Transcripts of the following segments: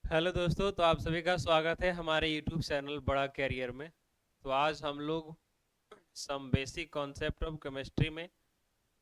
Hello दोस्तों, तो आप सभी का स्वागत है हमारे यूट्यूब चैनल बड़ा कैरियर में। तो आज हम लोग some basic concept of chemistry में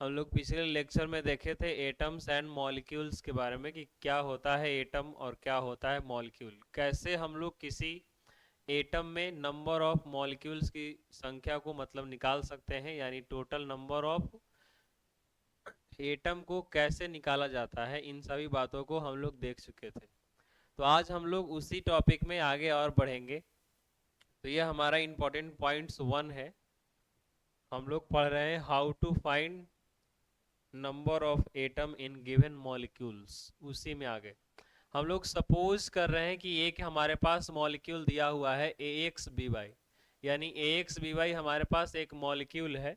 हम लोग पिछले लेक्चर में देखे थे एटम्स एंड मॉलिक्यूल्स के बारे में कि क्या होता है एटम और क्या होता है मॉलिक्यूल। कैसे हम लोग किसी एटम में नंबर ऑफ मॉलिक्यूल्स की संख्या को मतलब निकाल सकते हैं, यानी टोटल नंबर ऑफ एटम को कैसे निकाला जाता है, इन सभी बातों को हम लोग देख चुके थे। तो आज हम लोग उसी टॉपिक में आगे और बढ़ेंगे। तो ये हमारा इम्पोर्टेंट पॉइंट्स वन है। हम लोग पढ़ रहे हैं how to find number of atom in given molecules. उसी में आगे हम लोग सपोज कर रहे हैं कि एक हमारे पास मॉलिक्यूल दिया हुआ है ए एक्स बी वाई, यानी ए एक्स बी वाई हमारे पास एक मॉलिक्यूल है।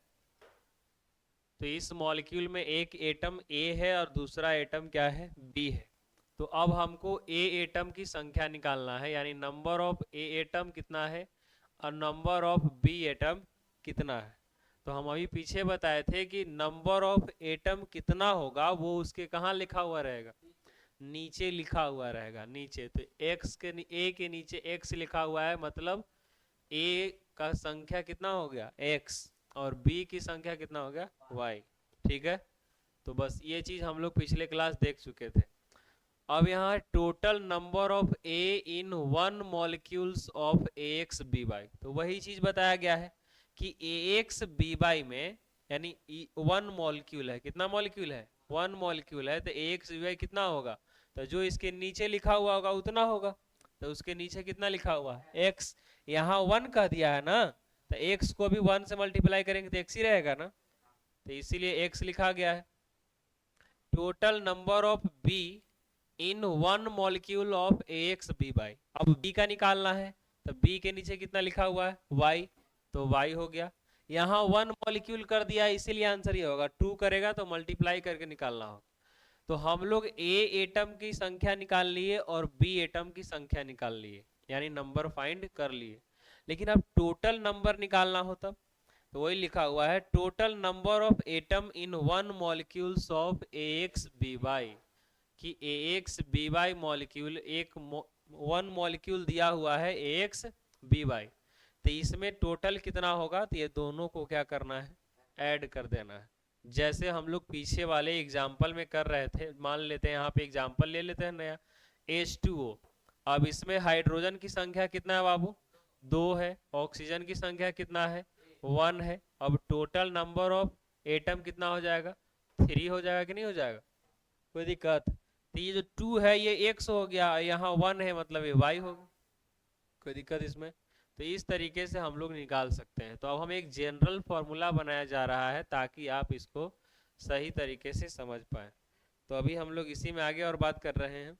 तो इस मॉलिक्यूल में एक एटम ए है और दूसरा एटम क्या है, बी है। तो अब हमको ए एटम की संख्या निकालना है, यानी नंबर ऑफ ए एटम कितना है और नंबर ऑफ बी एटम कितना है। तो हम अभी पीछे बताए थे कि नंबर ऑफ एटम कितना होगा वो उसके कहाँ लिखा हुआ रहेगा, नीचे लिखा हुआ रहेगा नीचे। तो एक्स के ए के नीचे एक्स लिखा हुआ है, मतलब ए का संख्या कितना हो गया एक्स और बी की संख्या कितना हो गया वाई। ठीक है, तो बस ये चीज हम लोग पिछले क्लास देख चुके थे। अब यहाँ total number of a in one molecules of a x b y, तो वही चीज बताया गया है कि ए एक्स बी वाई में, यानी वन मॉलिक्यूल है। कितना मॉलिक्यूल है, वन मॉलिक्यूल है। तो ए एक्स बी वाई कितना होगा, तो जो इसके नीचे लिखा हुआ होगा उतना होगा। तो उसके नीचे कितना लिखा हुआ है एक्स, यहाँ वन कह दिया है ना, तो एक्स को भी वन से मल्टीप्लाई करेंगे तो एक्स ही रहेगा ना, तो इसीलिए एक्स लिखा गया है। Total number of b in one molecule of a x b y. अब बी का निकालना है, तो बी के नीचे कितना लिखा हुआ है वाई, तो वाई हो गया। यहाँ वन मॉलिक्यूल कर दिया इसीलिए आंसर ये होगा, टू करेगा तो मल्टीप्लाई करके निकालना होगा। तो हम लोग ए एटम की संख्या निकाल लिए और बी एटम की संख्या निकाल लिए, यानी नंबर फाइंड कर लिए। लेकिन अब टोटल नंबर निकालना हो तब, तो वही लिखा हुआ है total number of atom in one molecules of a x b y, कि a x b y molecule एक वन मॉलिक्यूल दिया हुआ है ए एक्स बी वाई। तो इसमें टोटल कितना होगा, तो ये दोनों को क्या करना है, ऐड कर देना है। जैसे हम लोग पीछे वाले एग्जाम्पल में कर रहे थे, मान लेते हैं यहाँ पे एग्जाम्पल ले लेते हैं नया H2O। अब इसमें हाइड्रोजन की संख्या कितना है बाबू, दो है। ऑक्सीजन की संख्या कितना है, वन है। अब टोटल नंबर ऑफ एटम कितना हो जाएगा, थ्री हो जाएगा कि नहीं हो जाएगा, कोई दिक्कत। तो ये जो टू है ये एक्स हो गया, यहाँ वन है मतलब ये वाई होगा, कोई दिक्कत इसमें। तो इस तरीके से हम लोग निकाल सकते हैं। तो अब हम एक जनरल फॉर्मूला बनाया जा रहा है ताकि आप इसको सही तरीके से समझ पाए। तो अभी हम लोग इसी में आगे और बात कर रहे हैं।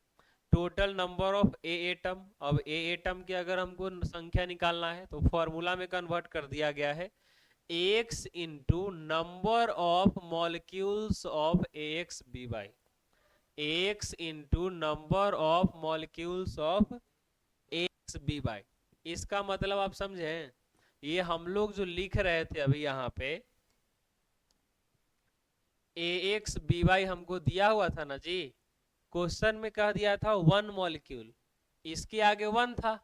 Total number of A atom, अब ए एटम की अगर हमको संख्या निकालना है तो फॉर्मूला में कन्वर्ट कर दिया गया है x into number of molecules of a x b y, x into number of molecules of x b y. इसका मतलब आप समझे, ये हम लोग जो लिख रहे थे अभी यहाँ पे ए एक्स बी वाई हमको दिया हुआ था ना जी, क्वेश्चन में कह दिया था वन मॉलिक्यूल, इसके आगे वन था।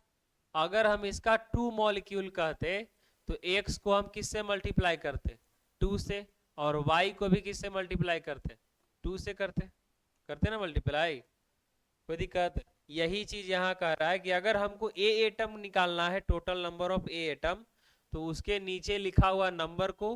अगर हम इसका टू मॉलिक्यूल कहते तो एक्स को हम किससे मल्टीप्लाई करते, टू से, और वाई को भी किससे मल्टीप्लाई करते, टू से करते, करते ना मल्टीप्लाई, कोई दिक्कत। यही चीज यहाँ कह रहा है कि अगर हमको ए एटम निकालना है, total number of A atom, तो उसके नीचे लिखा हुआ नंबर को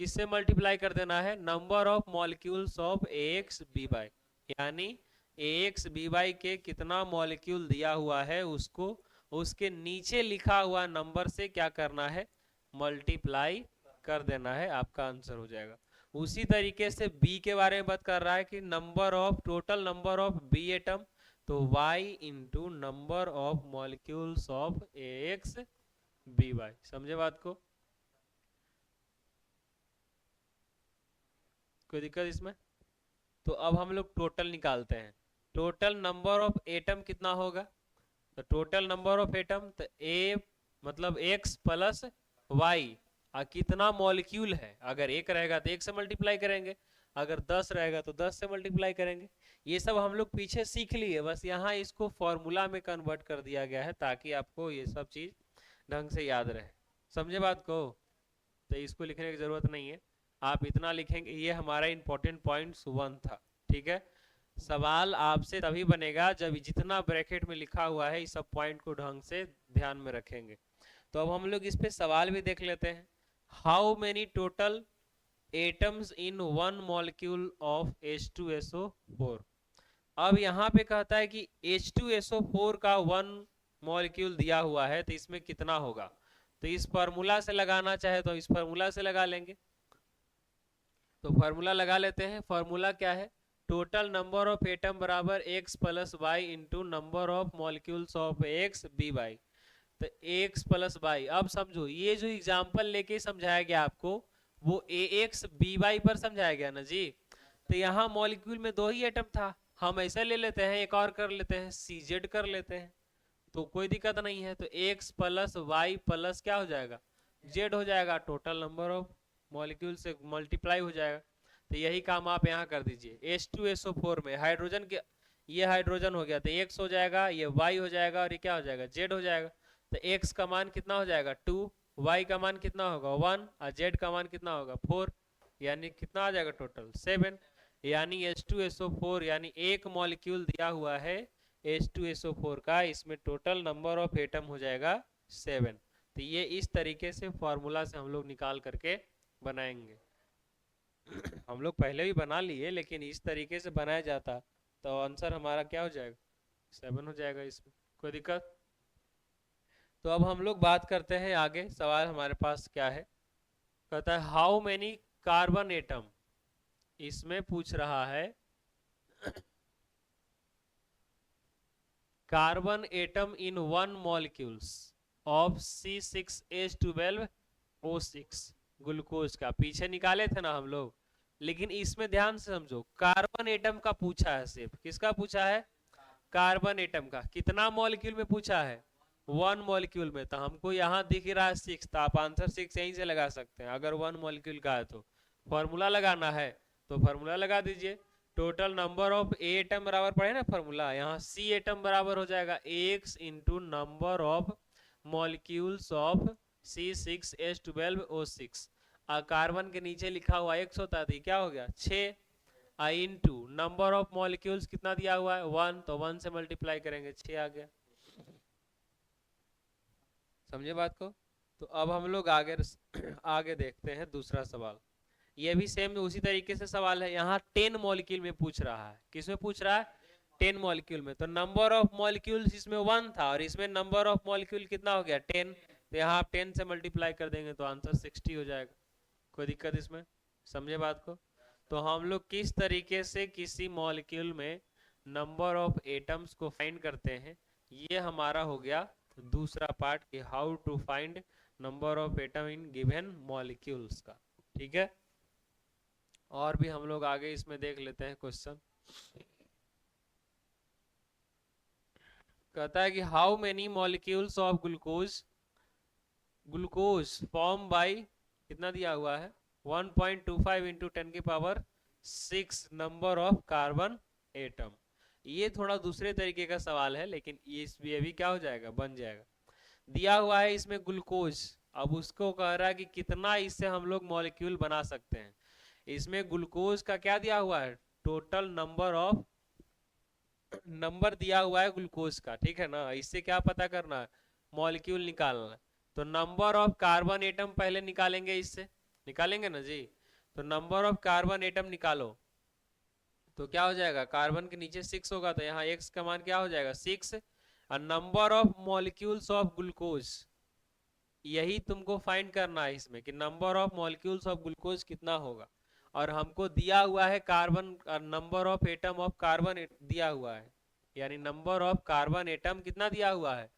किससे मल्टीप्लाई कर देना है, number of molecules of a x b y, यानी ए एक्स बी वाई के कितना मॉलिक्यूल दिया हुआ है उसको उसके नीचे लिखा हुआ नंबर से क्या करना है, मल्टीप्लाई कर देना है, आपका आंसर हो जाएगा। उसी तरीके से बी के बारे में बात कर रहा है कि number of total number of b atom, तो y into number of molecules of a x b y. समझे बात को, कोई दिक्कत इसमें। तो अब हम लोग टोटल निकालते हैं। टोटल नंबर ऑफ एटम कितना होगा, तो टोटल नंबर ऑफ एटम, तो ए मतलब एक्स प्लस वाई, कितना मॉलिक्यूल है, अगर एक रहेगा तो एक से मल्टीप्लाई करेंगे, अगर 10 रहेगा तो 10 से मल्टीप्लाई करेंगे। ये सब हम लोग पीछे सीख लिए, बस यहाँ इसको फॉर्मूला में कन्वर्ट कर दिया गया है ताकि आपको ये सब चीज ढंग से याद रहे। समझे बात को? तो इसको लिखने की जरूरत नहीं है, आप इतना लिखेंगे। ये हमारा इंपॉर्टेंट पॉइंट्स 1 था, ठीक है। सवाल आपसे तभी बनेगा जब जितना ब्रैकेट में लिखा हुआ है इस सब पॉइंट को ढंग से ध्यान में रखेंगे। तो अब हम लोग इस पे सवाल भी देख लेते हैं। How many total atoms in one molecule of H2SO4। अब यहाँ पे कहता है कि H2SO4 का वन मॉलिक्यूल दिया हुआ है तो इसमें कितना होगा। तो इस फार्मूला से लगाना चाहे तो इस फार्मूला से लगा लेंगे। तो फार्मूला लगा लेते हैं। फार्मूला क्या है? टोटल नंबर ऑफ एटम बराबर x plus y into number of molecules of x b y. तो x प्लस वाई, अब समझो ये जो एग्जाम्पल लेके समझाया गया आपको वो ax by पर समझाया गया ना जी। तो यहाँ मॉलिक्यूल में 2 ही एटम था, हम ऐसा ले लेते हैं, एक और कर लेते हैं, CZ कर लेते हैं, तो कोई दिक्कत नहीं है। तो x प्लस वाई प्लस क्या हो जाएगा, z हो जाएगा, टोटल नंबर ऑफ मॉलिक्यूल से मल्टीप्लाई हो जाएगा। तो यही काम आप यहाँ कर दीजिए। H2SO4 में हाइड्रोजन के, ये हाइड्रोजन हो गया तो x हो जाएगा, ये y हो जाएगा और ये क्या हो जाएगा, z हो जाएगा। तो x का मान कितना हो जाएगा 2, y का मान कितना होगा 1 और z का मान कितना होगा 4, यानी कितना आ जाएगा टोटल 7। यानी H2SO4 यानी एक मॉलिक्यूल दिया हुआ है H2SO4 का, इसमें टोटल नंबर ऑफ एटम हो जाएगा 7। तो ये इस तरीके से फॉर्मूला से हम लोग निकाल करके बनाएंगे। हम लोग पहले भी बना लिए लेकिन इस तरीके से बनाया जाता तो आंसर हमारा क्या हो जाएगा 7 हो जाएगा, इसमें कोई दिक्कत। तो अब हम लोग बात करते हैं आगे। सवाल हमारे पास क्या है, कहता है हाउ मेनी कार्बन एटम, इसमें पूछ रहा है carbon atom in one molecules of C6H12O6 glucose का। पीछे निकाले थे ना हम लोग, लेकिन इसमें ध्यान से समझो, कार्बन एटम का पूछा है, सिर्फ किसका पूछा है, कार्बन एटम का। कितना मॉलिक्यूल में पूछा है, 1 मॉलिक्यूल में। तो हमको यहाँ दिख रहा है 6, तो आप आंसर 6 यहीं से लगा सकते हैं। अगर 1 मॉलिक्यूल का है तो फॉर्मूला लगाना है तो फॉर्मूला लगा दीजिए। Total number of A atom बराबर पड़े ना फॉर्मूला, यहाँ सी एटम बराबर हो जाएगा x into number of molecules of C6H12O6। Carbon के नीचे लिखा हुआ x होता है, क्या हो गया 6, इंटू नंबर ऑफ मॉलिक्यूल्स कितना दिया हुआ है 1, तो 1 से मल्टीप्लाई करेंगे 6 आ गया। समझे बात को? तो अब हम लोग आगे देखते हैं दूसरा सवाल। ये भी सेम उसी तरीके से सवाल है। यहाँ 10 मॉलिक्यूल में पूछ रहा है। किसमें पूछ रहा है, 10 मॉलिक्यूल में। तो नंबर ऑफ मॉलिक्यूल्स इसमें 1 था और इसमें नंबर ऑफ मॉलिक्यूल कितना हो गया 10। तो यहाँ आप 10 से मल्टीप्लाई कर देंगे तो आंसर 60 हो जाएगा। कोई दिक्कत इसमें? समझे बात को? तो हम लोग किस तरीके से किसी मॉलिक्यूल में नंबर ऑफ एटम्स को फाइंड करते हैं, ये हमारा हो गया दूसरा पार्ट कि how to find number of atom in given molecules का। ठीक है, और भी हम लोग आगे इसमें देख लेते हैं क्वेश्चन। कहता है कि how many molecules of glucose form by, कितना दिया हुआ है 1.25 इंटू 10 की power 6 number of carbon atom. ये थोड़ा दूसरे तरीके का सवाल है लेकिन ये भी क्या हो जाएगा, बन जाएगा। दिया हुआ है इसमें ग्लूकोज, अब उसको कह रहा है कि कितना इससे हम लोग मॉलिक्यूल बना सकते हैं। इसमें ग्लूकोज का क्या दिया हुआ है, टोटल नंबर दिया हुआ है ग्लूकोज का, ठीक है ना। इससे क्या पता करना है, मॉलिक्यूल निकालना है। तो नंबर ऑफ कार्बन एटम पहले निकालेंगे, इससे निकालेंगे ना जी। तो नंबर ऑफ कार्बन एटम निकालो तो क्या हो जाएगा, कार्बन के नीचे 6 होगा तो यहाँ x का मान क्या हो जाएगा 6, और number of molecules of glucose, यही तुमको फाइंड करना है इसमें कि number of molecules of glucose कितना होगा। और हमको दिया हुआ है carbon, number of atom of carbon दिया हुआ है, यानी नंबर ऑफ कार्बन एटम कितना दिया हुआ है,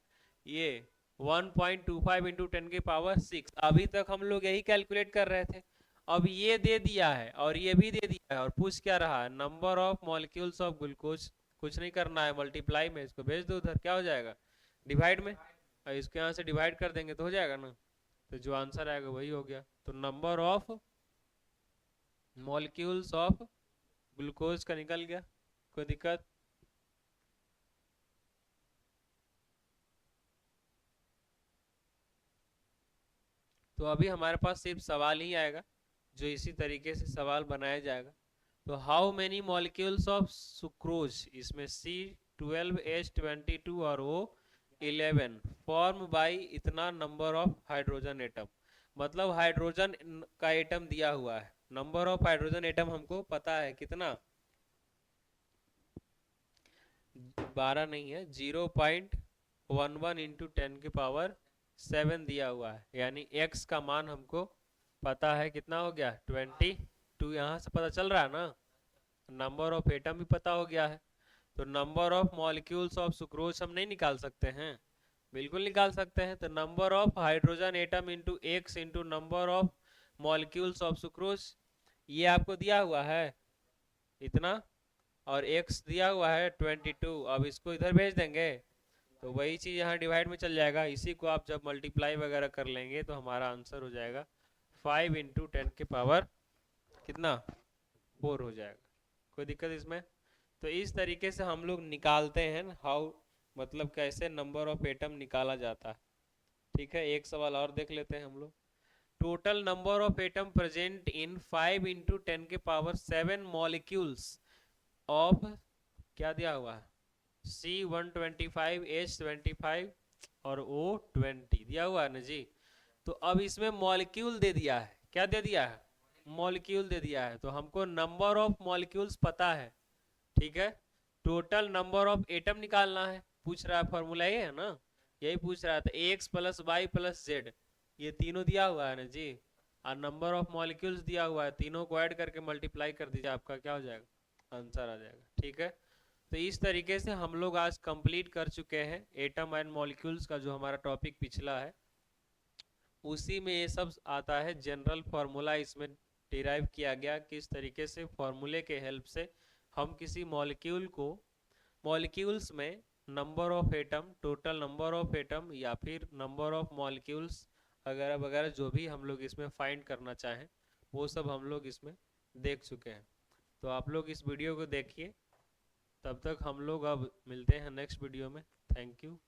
ये 1.25 इंटू 10 की पावर 6। अभी तक हम लोग यही कैलकुलेट कर रहे थे, अब ये दे दिया है और ये भी दे दिया है और पूछ क्या रहा है, number of molecules of glucose. कुछ नहीं करना है, मल्टीप्लाई में इसको भेज दो उधर, क्या हो जाएगा डिवाइड में, और इसको यहाँ से डिवाइड कर देंगे तो हो जाएगा ना। तो जो आंसर आएगा वही हो गया। तो number of molecules of glucose का निकल गया, कोई दिक्कत? तो अभी हमारे पास सिर्फ सवाल ही आएगा, जो इसी तरीके से सवाल बनाया जाएगा। तो how many molecules of sucrose, इसमें C12H22 और O11 फॉर्म बाई इतना नंबर ऑफ हाइड्रोजन एटम, मतलब हाइड्रोजन का एटम दिया हुआ है, नंबर ऑफ हाइड्रोजन एटम हमको पता है कितना, 12 नहीं है, 0.11 इंटू 10⁻⁷ दिया हुआ है, यानी x का मान हमको पता है कितना हो गया 22, यहाँ से पता चल रहा है ना। नंबर ऑफ एटम भी पता हो गया है, तो number of molecules of sucrose हम नहीं निकाल सकते हैं? बिल्कुल निकाल सकते हैं। तो number of hydrogen atom into x into number of molecules of sucrose, ये आपको दिया हुआ है इतना, और x दिया हुआ है 22। अब इसको इधर भेज देंगे तो वही चीज़ यहाँ डिवाइड में चल जाएगा, इसी को आप जब मल्टीप्लाई वगैरह कर लेंगे तो हमारा आंसर हो जाएगा 5 इंटू 10⁻, कितना, 4 हो जाएगा। कोई दिक्कत इसमें? तो इस तरीके से हम लोग निकालते हैं हाउ, मतलब कैसे नंबर ऑफ एटम निकाला जाता है। ठीक है, एक सवाल और देख लेते हैं हम लोग। Total number of atom present in 5 into 10⁻⁷ molecules of, क्या दिया हुआ है, C125H25 और O20 दिया हुआ है ना जी। तो अब इसमें मॉलिक्यूल दे दिया है, क्या दे दिया है, मॉलिक्यूल दे दिया है, तो हमको नंबर ऑफ मॉलिक्यूल्स पता है। ठीक है, टोटल नंबर ऑफ एटम निकालना है, पूछ रहा है, फॉर्मूला ये है ना, यही पूछ रहा था, x plus y plus z, ये तीनों दिया हुआ है ना जी, और नंबर ऑफ मॉलिक्यूल्स दिया हुआ है, तीनों को ऐड करके मल्टीप्लाई कर दीजिए, आपका क्या हो जाएगा, आंसर आ जाएगा। ठीक है, तो इस तरीके से हम लोग आज कंप्लीट कर चुके हैं एटम एंड मॉलिक्यूल्स का, जो हमारा टॉपिक पिछला है उसी में ये सब आता है। जनरल फार्मूला इसमें डिराइव किया गया, किस तरीके से फार्मूले के हेल्प से हम किसी मॉलिक्यूल को, मॉलिक्यूल्स में number of atom, total number of atom या फिर नंबर ऑफ मॉलिक्यूल्स वगैरह वगैरह, जो भी हम लोग इसमें फाइंड करना चाहें वो सब हम लोग इसमें देख चुके हैं। तो आप लोग इस वीडियो को देखिए, तब तक हम लोग अब मिलते हैं नेक्स्ट वीडियो में। Thank you.